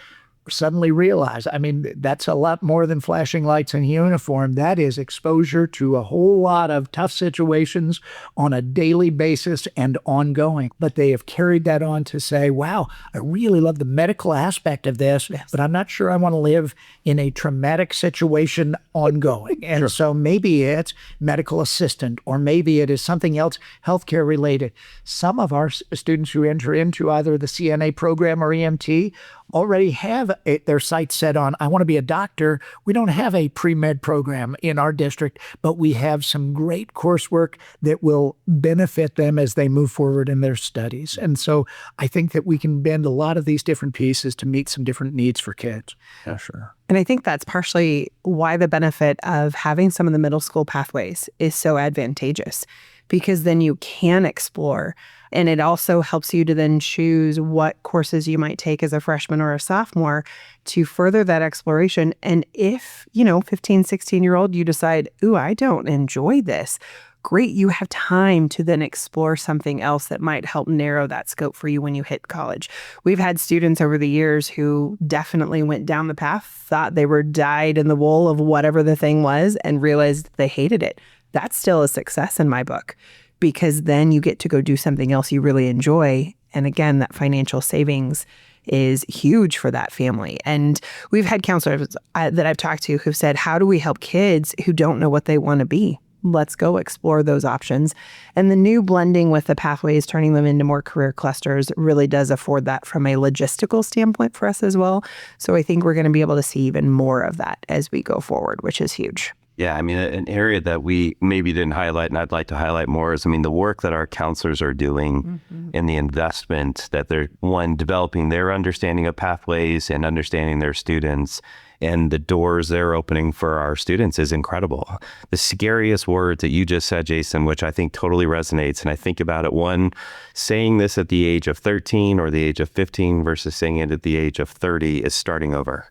Speaker 3: suddenly realize, I mean, that's a lot more than flashing lights and uniform. That is exposure to a whole lot of tough situations on a daily basis and ongoing. But they have carried that on to say, wow, I really love the medical aspect of this, but I'm not sure I want to live in a traumatic situation ongoing. And so maybe it's medical assistant, or maybe it is something else healthcare related. Some of our students who enter into either the CNA program or EMT already have their sights set on, I want to be a doctor. We don't have a pre-med program in our district, but we have some great coursework that will benefit them as they move forward in their studies. And so I think that we can bend a lot of these different pieces to meet some different needs for kids.
Speaker 1: Yeah, sure.
Speaker 4: And I think that's partially why the benefit of having some of the middle school pathways is so advantageous, because then you can explore. And it also helps you to then choose what courses you might take as a freshman or a sophomore to further that exploration. And if, 15, 16-year-old, you decide, ooh, I don't enjoy this, great, you have time to then explore something else that might help narrow that scope for you when you hit college. We've had students over the years who definitely went down the path, thought they were dyed in the wool of whatever the thing was, and realized they hated it. That's still a success in my book, because then you get to go do something else you really enjoy. And again, that financial savings is huge for that family. And we've had counselors that I've talked to who've said, how do we help kids who don't know what they want to be? Let's go explore those options. And the new blending with the pathways, turning them into more career clusters, really does afford that from a logistical standpoint for us as well. So I think we're going to be able to see even more of that as we go forward, which is huge.
Speaker 2: Yeah, I mean, an area that we maybe didn't highlight and I'd like to highlight more is, the work that our counselors are doing in the investment that they're, developing their understanding of pathways and understanding their students, and the doors they're opening for our students is incredible. The scariest word that you just said, Jason, which I think totally resonates, and I think about it, saying this at the age of 13 or the age of 15 versus saying it at the age of 30 is starting over.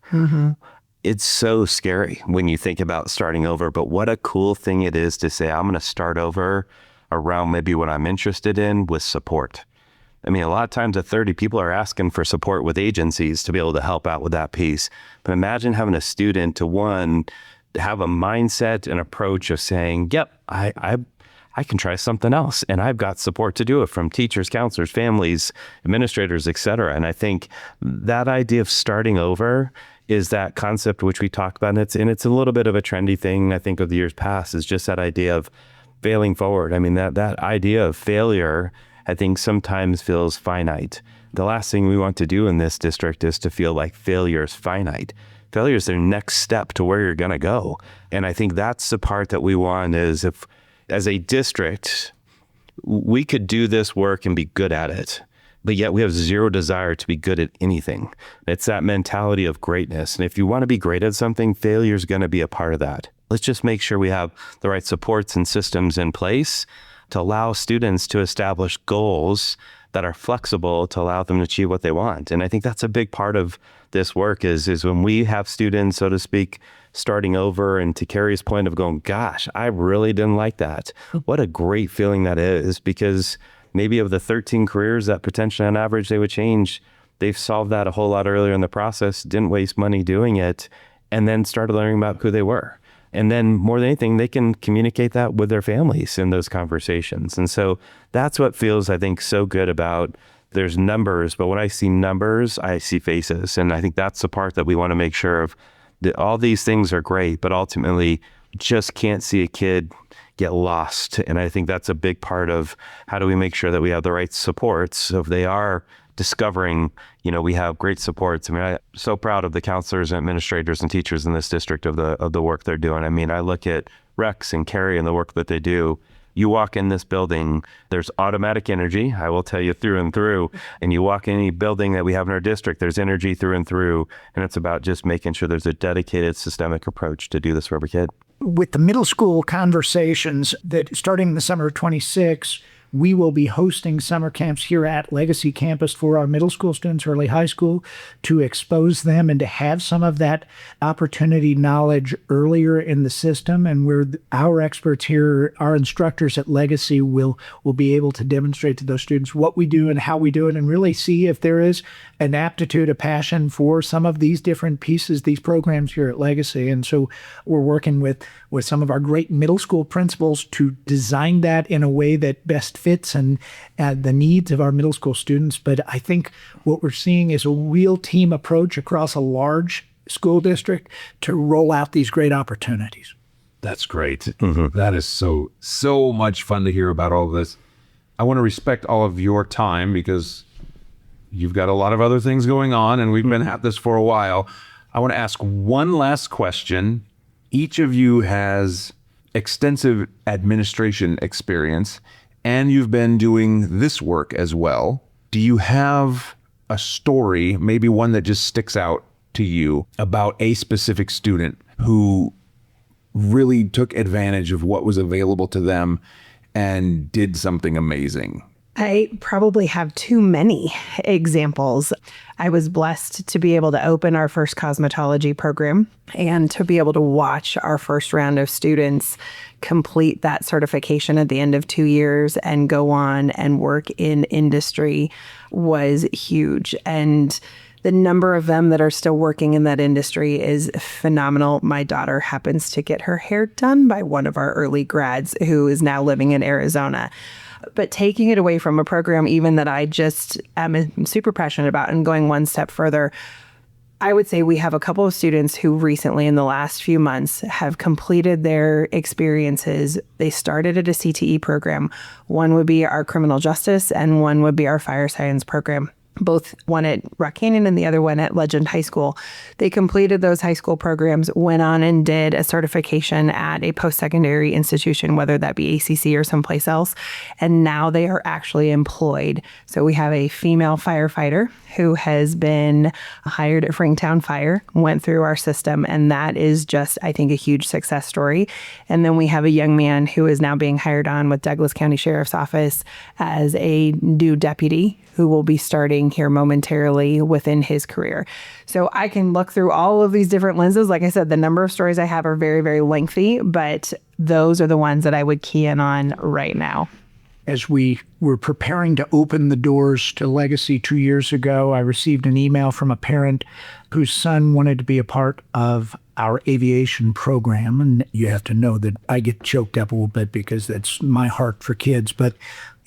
Speaker 2: It's so scary when you think about starting over, but what a cool thing it is to say, I'm going to start over around maybe what I'm interested in with support. A lot of times at 30, people are asking for support with agencies to be able to help out with that piece. But imagine having a student to have a mindset and approach of saying, yep, I can try something else. And I've got support to do it from teachers, counselors, families, administrators, et cetera. And I think that idea of starting over is that concept which we talked about, and it's a little bit of a trendy thing, I think, of the years past, is just that idea of failing forward. That idea of failure, I think, sometimes feels finite. The last thing we want to do in this district is to feel like failure is finite. Failure is their next step to where you're going to go. And I think that's the part that we want, is if, as a district, we could do this work and be good at it, but yet we have zero desire to be good at anything. It's that mentality of greatness. And if you want to be great at something, failure is going to be a part of that. Let's just make sure we have the right supports and systems in place to allow students to establish goals that are flexible to allow them to achieve what they want. And I think that's a big part of this work is when we have students, so to speak, starting over, and to Keri's point of going, gosh, I really didn't like that. What a great feeling that is, because maybe of the 13 careers that potentially on average they would change, they've solved that a whole lot earlier in the process, didn't waste money doing it, and then started learning about who they were. And then more than anything, they can communicate that with their families in those conversations. And so that's what feels, I think, so good about, there's numbers, but when I see numbers, I see faces. And I think that's the part that we want to make sure of. That all these things are great, but ultimately just can't see a kid get lost. And I think that's a big part of how do we make sure that we have the right supports. So if they are discovering, we have great supports. I mean, I'm so proud of the counselors and administrators and teachers in this district of the work they're doing. I mean, I look at Rex and Keri and the work that they do. You walk in this building, there's automatic energy, I will tell you, through and through. And you walk in any building that we have in our district, there's energy through and through. And it's about just making sure there's a dedicated systemic approach to do this for every kid.
Speaker 3: With the middle school conversations that starting in the summer of 26, we will be hosting summer camps here at Legacy Campus for our middle school students, early high school, to expose them and to have some of that opportunity knowledge earlier in the system. And where our experts here, our instructors at Legacy will be able to demonstrate to those students what we do and how we do it, and really see if there is an aptitude, a passion for some of these different pieces, these programs here at Legacy. And so we're working with some of our great middle school principals to design that in a way that best fits and the needs of our middle school students. But I think what we're seeing is a real team approach across a large school district to roll out these great opportunities.
Speaker 1: That's great. That is so much fun to hear about all of this. I want to respect all of your time because you've got a lot of other things going on and we've been at this for a while. I want to ask one last question. Each of you has extensive administration experience and you've been doing this work as well. Do you have a story, maybe one that just sticks out to you, about a specific student who really took advantage of what was available to them and did something amazing?
Speaker 4: I probably have too many examples. I was blessed to be able to open our first cosmetology program and to be able to watch our first round of students complete that certification at the end of 2 years and go on and work in industry was huge. And the number of them that are still working in that industry is phenomenal. My daughter happens to get her hair done by one of our early grads who is now living in Arizona. But taking it away from a program even that I just am super passionate about and going one step further, I would say we have a couple of students who recently in the last few months have completed their experiences. They started at a CTE program. One would be our criminal justice and one would be our fire science program. Both one at Rock Canyon and the other one at Legend High School. They completed those high school programs, went on and did a certification at a post-secondary institution, whether that be ACC or someplace else. And now they are actually employed. So we have a female firefighter who has been hired at Fringtown Fire, went through our system, and that is just, I think, a huge success story. And then we have a young man who is now being hired on with Douglas County Sheriff's Office as a new deputy who will be starting here momentarily within his career. So I can look through all of these different lenses. Like I said, the number of stories I have are very, very lengthy, but those are the ones that I would key in on right now.
Speaker 3: As we were preparing to open the doors to Legacy 2 years ago, I received an email from a parent whose son wanted to be a part of our aviation program. And you have to know that I get choked up a little bit because that's my heart for kids, but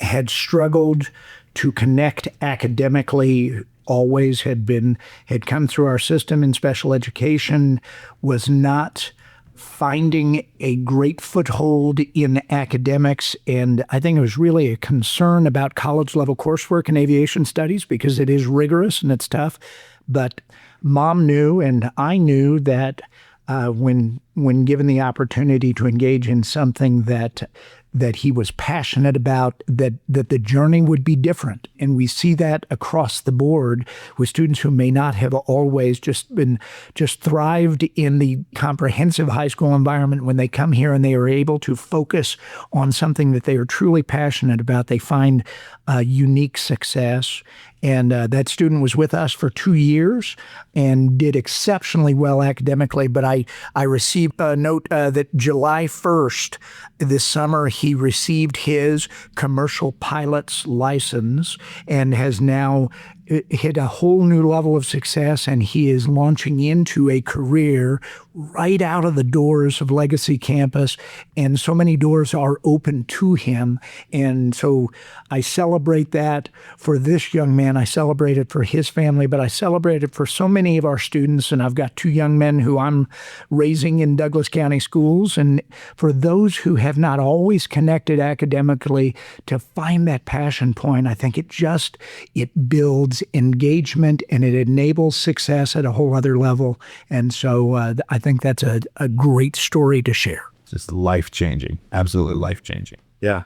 Speaker 3: had struggled to connect academically, always had come through our system in special education, was not finding a great foothold in academics. And I think it was really a concern about college level coursework in aviation studies because it is rigorous and it's tough. But mom knew and I knew that when given the opportunity to engage in something that he was passionate about, that the journey would be different. And we see that across the board with students who may not have always just thrived in the comprehensive high school environment. When they come here and they are able to focus on something that they are truly passionate about, they find unique success. And that student was with us for 2 years and did exceptionally well academically. But I received a note that July 1st this summer, he received his commercial pilot's license and has now hit a whole new level of success, and he is launching into a career right out of the doors of Legacy Campus, and so many doors are open to him. And so I celebrate that for this young man. I celebrate it for his family, but I celebrate it for so many of our students. And I've got 2 young men who I'm raising in Douglas County schools. And for those who have not always connected academically, to find that passion point, I think it builds engagement and it enables success at a whole other level. And so I think that's a great story to share.
Speaker 1: Just life-changing, absolutely life-changing.
Speaker 2: Yeah.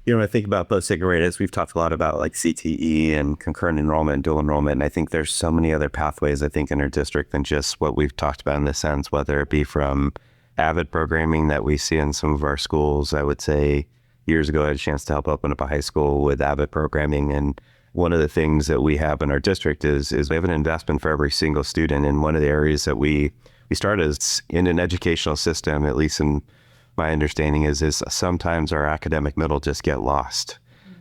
Speaker 2: When I think about post-secondary readiness, we've talked a lot about like CTE and concurrent enrollment, dual enrollment. And I think there's so many other pathways, I think, in our district than just what we've talked about in this sense, whether it be from AVID programming that we see in some of our schools. I would say years ago, I had a chance to help open up a high school with AVID programming. And one of the things that we have in our district is we have an investment for every single student. And one of the areas that we started is in an educational system, at least in my understanding is sometimes our academic middle just get lost.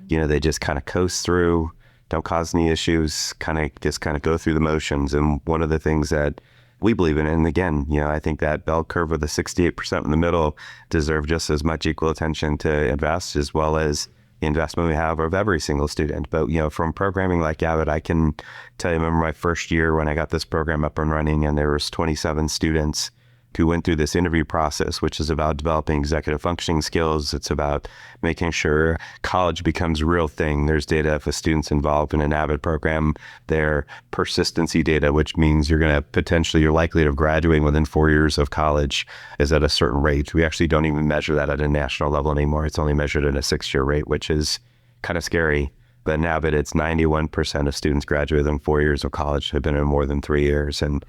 Speaker 2: They just kind of coast through, don't cause any issues, kind of go through the motions. And one of the things that we believe in, and again, I think that bell curve of the 68% in the middle deserve just as much equal attention to invest as well as the investment we have of every single student. But, from programming like AVID, I can tell you, I remember my first year when I got this program up and running, and there was 27 students who went through this interview process, which is about developing executive functioning skills. It's about making sure college becomes a real thing. There's data if a student's involved in an AVID program, their persistency data, which means you're likely to graduate within 4 years of college, is at a certain rate. We actually don't even measure that at a national level anymore. It's only measured at a 6-year rate, which is kind of scary. But in AVID, it's 91% of students graduate within 4 years of college have been in more than 3 years. And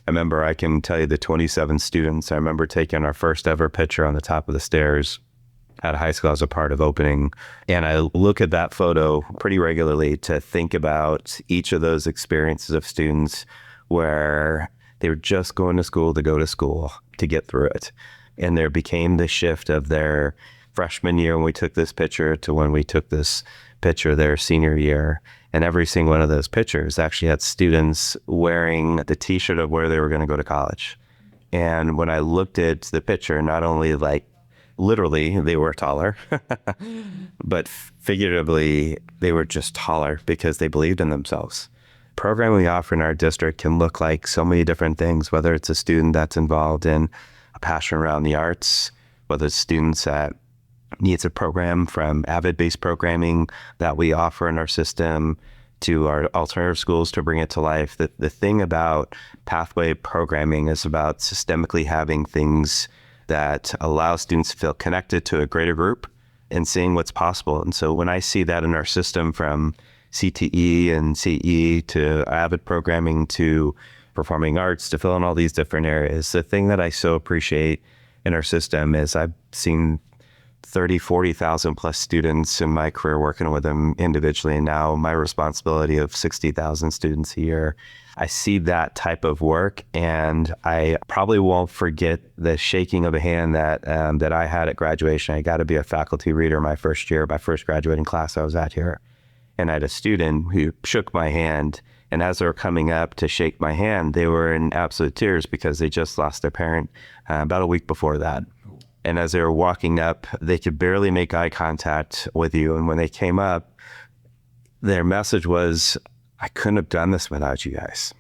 Speaker 2: I remember, I can tell you the 27 students, I remember taking our first ever picture on the top of the stairs at a high school as a part of opening. And I look at that photo pretty regularly to think about each of those experiences of students where they were just going to school to go to school to get through it. And there became the shift of their freshman year when we took this picture to when we took this picture their senior year. And every single one of those pictures actually had students wearing the t-shirt of where they were going to go to college. And when I looked at the picture, not only literally they were taller, but figuratively they were just taller because they believed in themselves. Programming we offer in our district can look like so many different things, whether it's a student that's involved in a passion around the arts, whether it's students that needs a program from AVID-based programming that we offer in our system to our alternative schools to bring it to life. The thing about pathway programming is about systemically having things that allow students to feel connected to a greater group and seeing what's possible. And so when I see that in our system, from CTE and CE to AVID programming to performing arts to fill in all these different areas, the thing that I so appreciate in our system is I've seen 30, 40,000 plus students in my career working with them individually. And now my responsibility of 60,000 students a year. I see that type of work, and I probably won't forget the shaking of a hand that I had at graduation. I got to be a faculty reader my first year, my first graduating class I was at here. And I had a student who shook my hand, and as they were coming up to shake my hand, they were in absolute tears because they just lost their parent about a week before that. And as they were walking up, they could barely make eye contact with you. And when they came up, their message was, I couldn't have done this without you guys.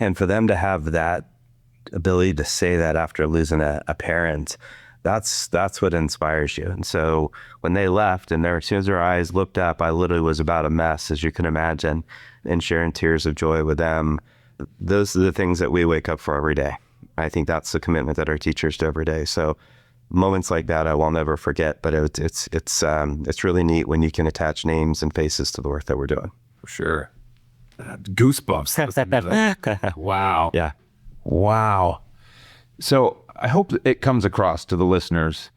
Speaker 2: And for them to have that ability to say that after losing a parent, that's what inspires you. And so when they left, and as soon as their eyes looked up, I literally was about a mess, as you can imagine, and sharing tears of joy with them. Those are the things that we wake up for every day. I think that's the commitment that our teachers do every day. So moments like that I will never forget, but it's really neat when you can attach names and faces to the work that we're doing.
Speaker 1: For sure. Goosebumps. Wow.
Speaker 2: Yeah.
Speaker 1: Wow. So I hope it comes across to the listeners.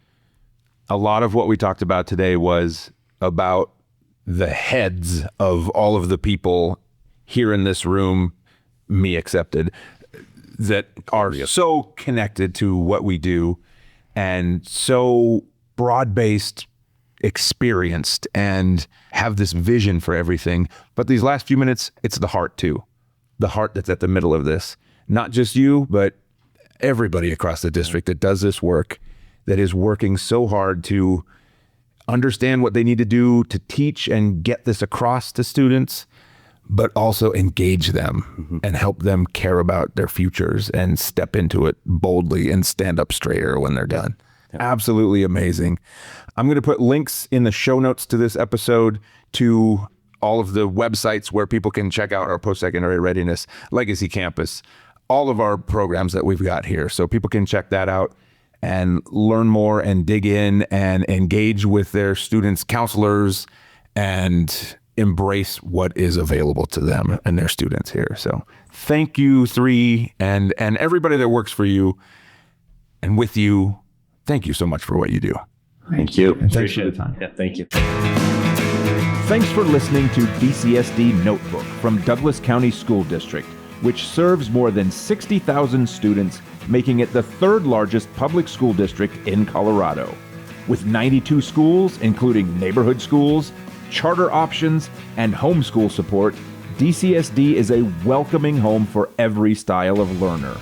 Speaker 1: A lot of what we talked about today was about the heads of all of the people here in this room, me accepted, that are so connected to what we do and so broad-based experienced and have this vision for everything. But these last few minutes, it's the heart too. The heart that's at the middle of this. Not just you, but everybody across the district that does this work, that is working so hard to understand what they need to do to teach and get this across to students, but also engage them and help them care about their futures and step into it boldly and stand up straighter when they're done. Absolutely amazing. I'm going to put links in the show notes to this episode to all of the websites where people can check out our post-secondary readiness legacy campus, all of our programs that we've got here. So people can check that out and learn more and dig in and engage with their students' counselors and embrace what is available to them and their students here. So thank you, three, and everybody that works for you and with you. Thank you so much for what you do.
Speaker 2: Thank you.
Speaker 1: And thanks for the time.
Speaker 2: Yeah, thank you.
Speaker 6: Thanks for listening to DCSD Notebook from Douglas County School District, which serves more than 60,000 students, making it the third largest public school district in Colorado. With 92 schools, including neighborhood schools, charter options, and homeschool support, DCSD is a welcoming home for every style of learner.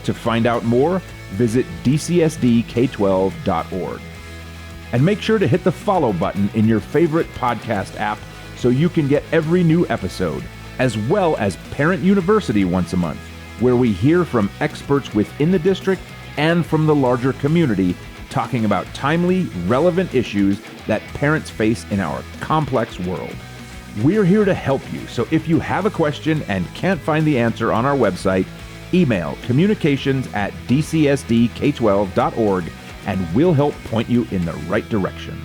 Speaker 6: To find out more, visit dcsdk12.org. And make sure to hit the follow button in your favorite podcast app so you can get every new episode, as well as Parent University once a month, where we hear from experts within the district and from the larger community talking about timely, relevant issues that parents face in our complex world. We're here to help you, so if you have a question and can't find the answer on our website, email communications@dcsdk12.org and we'll help point you in the right direction.